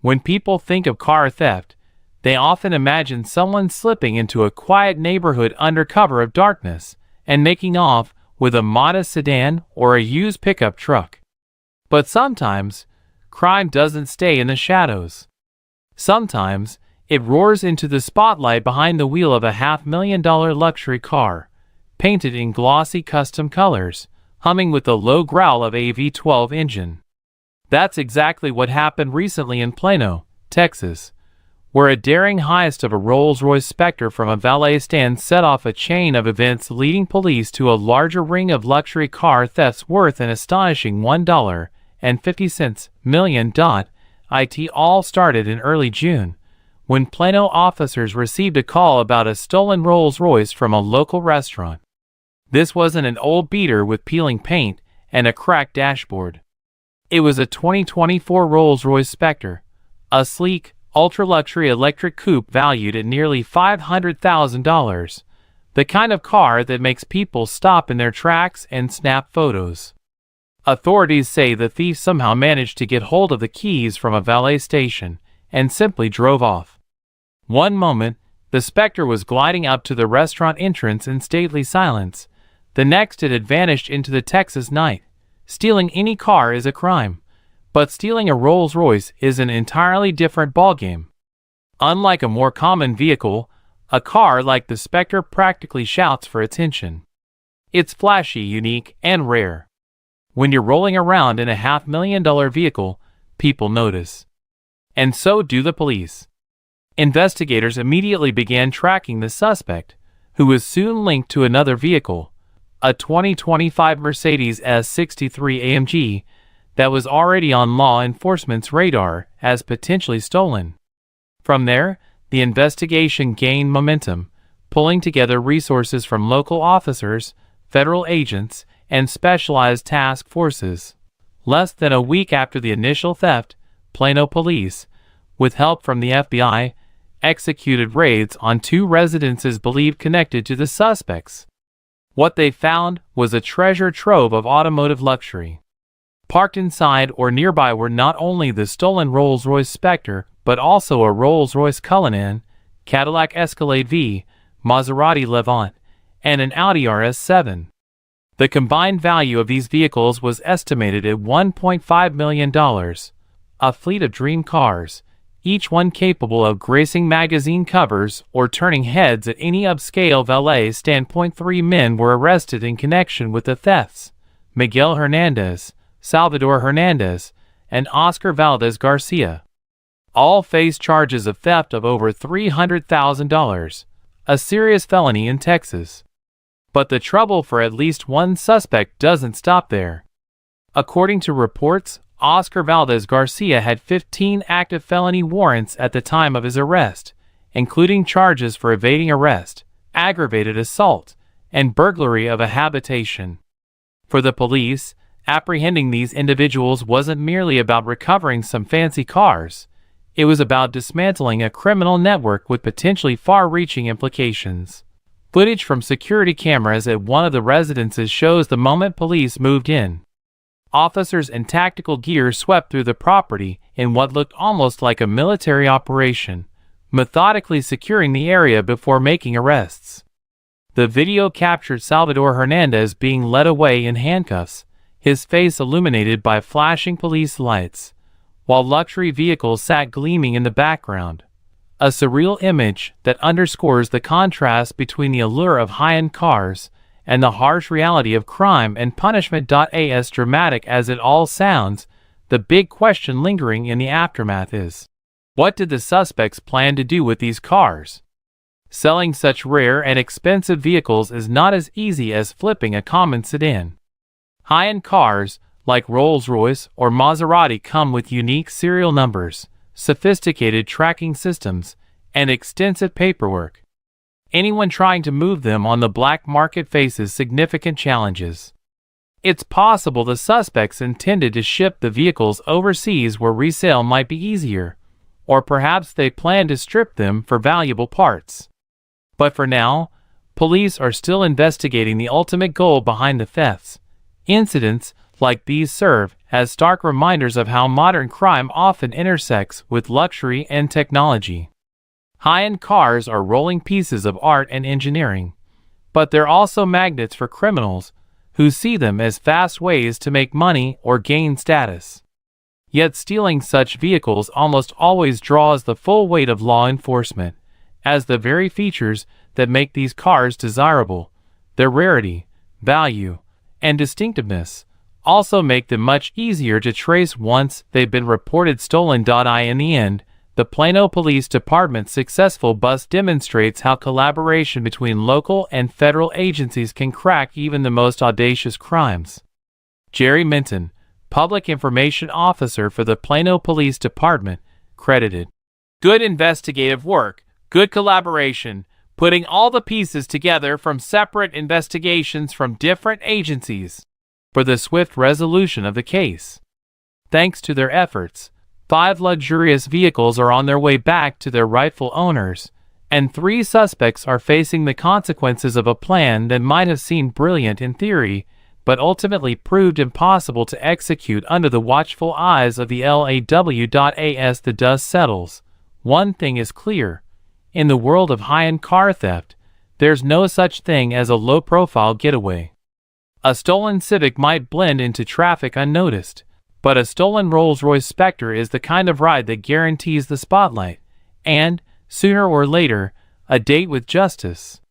When people think of car theft, they often imagine someone slipping into a quiet neighborhood under cover of darkness and making off with a modest sedan or a used pickup truck. But sometimes, crime doesn't stay in the shadows. Sometimes, it roars into the spotlight behind the wheel of a $500,000 luxury car, painted in glossy custom colors, humming with the low growl of a V12 engine. That's exactly what happened recently in Plano, Texas, where a daring heist of a Rolls-Royce Spectre from a valet stand set off a chain of events leading police to a larger ring of luxury car thefts worth an astonishing $1.50 million. It all started in early June, when Plano officers received a call about a stolen Rolls-Royce from a local restaurant. This wasn't an old beater with peeling paint and a cracked dashboard. It was a 2024 Rolls-Royce Spectre, a sleek, ultra-luxury electric coupe valued at nearly $500,000, the kind of car that makes people stop in their tracks and snap photos. Authorities say the thief somehow managed to get hold of the keys from a valet station and simply drove off. One moment, the Spectre was gliding up to the restaurant entrance in stately silence. The next, it had vanished into the Texas night. Stealing any car is a crime, but stealing a Rolls-Royce is an entirely different ballgame. Unlike a more common vehicle, a car like the Spectre practically shouts for attention. It's flashy, unique, and rare. When you're rolling around in a $500,000 vehicle, people notice. And so do the police. Investigators immediately began tracking the suspect, who was soon linked to another vehicle, a 2025 Mercedes S63 AMG, that was already on law enforcement's radar as potentially stolen. From there, the investigation gained momentum, pulling together resources from local officers, federal agents, and specialized task forces. Less than a week after the initial theft, Plano police, with help from the FBI, executed raids on 2 residences believed connected to the suspects. What they found was a treasure trove of automotive luxury. Parked inside or nearby were not only the stolen Rolls-Royce Spectre, but also a Rolls-Royce Cullinan, Cadillac Escalade-V, Maserati Levante, and an Audi RS7. The combined value of these vehicles was estimated at $1.5 million, a fleet of dream cars, each one capable of gracing magazine covers or turning heads at any upscale valet stand. 3 men were arrested in connection with the thefts: Miguel Hernandez, Salvador Hernandez, and Oscar Valdez Garcia. All face charges of theft of over $300,000, a serious felony in Texas. But the trouble for at least one suspect doesn't stop there. According to reports, Oscar Valdez Garcia had 15 active felony warrants at the time of his arrest, including charges for evading arrest, aggravated assault, and burglary of a habitation. For the police, apprehending these individuals wasn't merely about recovering some fancy cars. It was about dismantling a criminal network with potentially far-reaching implications. Footage from security cameras at one of the residences shows the moment police moved in. Officers in tactical gear swept through the property in what looked almost like a military operation, methodically securing the area before making arrests. The video captured Salvador Hernandez being led away in handcuffs, his face illuminated by flashing police lights, while luxury vehicles sat gleaming in the background. A surreal image that underscores the contrast between the allure of high-end cars and the harsh reality of crime and punishment. As dramatic as it all sounds, the big question lingering in the aftermath is, what did the suspects plan to do with these cars? Selling such rare and expensive vehicles is not as easy as flipping a common sedan. High-end cars, like Rolls-Royce or Maserati, come with unique serial numbers, sophisticated tracking systems, and extensive paperwork. Anyone trying to move them on the black market faces significant challenges. It's possible the suspects intended to ship the vehicles overseas where resale might be easier, or perhaps they planned to strip them for valuable parts. But for now, police are still investigating the ultimate goal behind the thefts. Incidents like these serve as stark reminders of how modern crime often intersects with luxury and technology. High-end cars are rolling pieces of art and engineering, but they're also magnets for criminals who see them as fast ways to make money or gain status. Yet stealing such vehicles almost always draws the full weight of law enforcement, as the very features that make these cars desirable, their rarity, value, and distinctiveness, also make them much easier to trace once they've been reported stolen. In the end, the Plano Police Department's successful bust demonstrates how collaboration between local and federal agencies can crack even the most audacious crimes. Jerry Minton, Public Information Officer for the Plano Police Department, credited, "Good investigative work, good collaboration, putting all the pieces together from separate investigations from different agencies for the swift resolution of the case. Thanks to their efforts, 5 luxurious vehicles are on their way back to their rightful owners, and 3 suspects are facing the consequences of a plan that might have seemed brilliant in theory, but ultimately proved impossible to execute under the watchful eyes of the LAW. As the dust settles, one thing is clear. In the world of high-end car theft, there's no such thing as a low-profile getaway. A stolen Civic might blend into traffic unnoticed, but a stolen Rolls-Royce Spectre is the kind of ride that guarantees the spotlight, and, sooner or later, a date with justice.